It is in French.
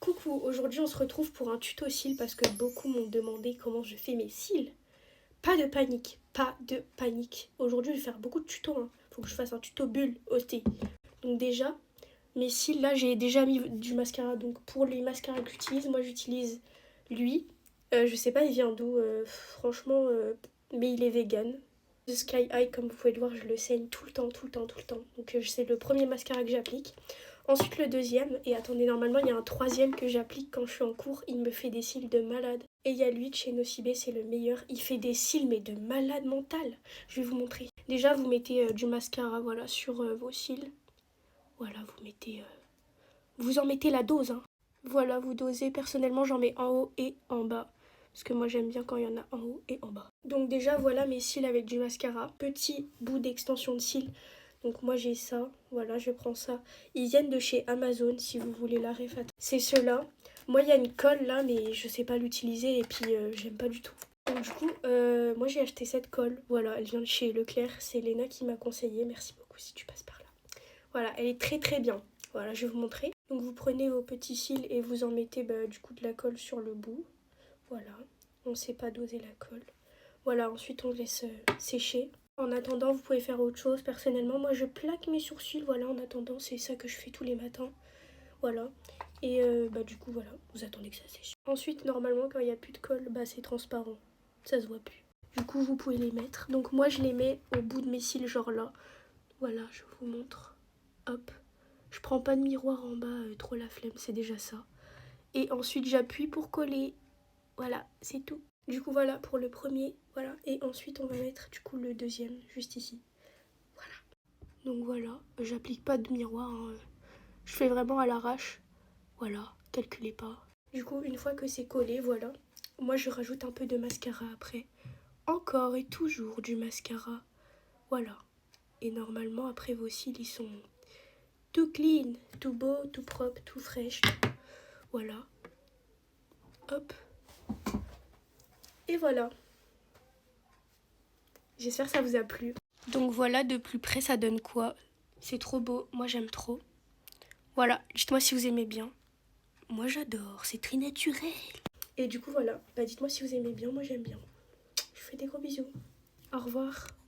Coucou, aujourd'hui on se retrouve pour un tuto cils parce que beaucoup m'ont demandé comment je fais mes cils. Pas de panique, pas de panique. Aujourd'hui je vais faire beaucoup de tutos, hein. Faut que je fasse un tuto bulle OT. Donc déjà, mes cils là j'ai déjà mis du mascara. Donc pour les mascaras que j'utilise, moi j'utilise lui. Je sais pas il vient d'où, franchement, mais il est vegan. The Sky High, comme vous pouvez le voir, je le saigne tout le temps, tout le temps, tout le temps. Donc c'est le premier mascara que j'applique. Ensuite le deuxième, et attendez, normalement il y a un troisième que j'applique quand je suis en cours, il me fait des cils de malade. Et il y a lui de chez Nocibé, c'est le meilleur, il fait des cils mais de malade mental. Je vais vous montrer. Déjà vous mettez du mascara, voilà, sur vos cils. Voilà, vous mettez... vous en mettez la dose, hein. Voilà, vous dosez. Personnellement j'en mets en haut et en bas. Parce que moi j'aime bien quand il y en a en haut et en bas. Donc déjà voilà mes cils avec du mascara. Petit bout d'extension de cils. Donc moi j'ai ça, voilà, je prends ça. Ils viennent de chez Amazon si vous voulez la ref. C'est ceux-là. Moi il y a une colle là mais je sais pas l'utiliser et puis j'aime pas du tout. Donc du coup moi j'ai acheté cette colle. Voilà, elle vient de chez Leclerc. C'est Léna qui m'a conseillé. Merci beaucoup si tu passes par là. Voilà, elle est très très bien. Voilà, je vais vous montrer. Donc vous prenez vos petits cils et vous en mettez du coup de la colle sur le bout. Voilà, on ne sait pas doser la colle. Voilà, ensuite on laisse sécher. En attendant, vous pouvez faire autre chose. Personnellement, moi je plaque mes sourcils. Voilà, en attendant, c'est ça que je fais tous les matins. Voilà. Et du coup, voilà, vous attendez que ça sèche. Ensuite, normalement, quand il n'y a plus de colle, c'est transparent. Ça se voit plus. Du coup, vous pouvez les mettre. Donc moi, je les mets au bout de mes cils, genre là. Voilà, je vous montre. Hop. Je prends pas de miroir en bas, trop la flemme, c'est déjà ça. Et ensuite, j'appuie pour coller. Voilà, c'est tout. Du coup, voilà pour le premier. Voilà. Et ensuite, on va mettre du coup le deuxième, juste ici. Voilà. Donc voilà, j'applique pas de miroir, hein. Je fais vraiment à l'arrache. Voilà, calculez pas. Du coup, une fois que c'est collé, voilà. Moi, je rajoute un peu de mascara après. Encore et toujours du mascara. Voilà. Et normalement, après, vos cils, ils sont tout clean, tout beau, tout propre, tout fraîche. Voilà. Hop. Et voilà. J'espère que ça vous a plu. Donc voilà, de plus près, ça donne quoi? C'est trop beau. Moi, j'aime trop. Voilà. Dites-moi si vous aimez bien. Moi, j'adore. C'est très naturel. Et du coup, voilà. Dites-moi si vous aimez bien. Moi, j'aime bien. Je vous fais des gros bisous. Au revoir.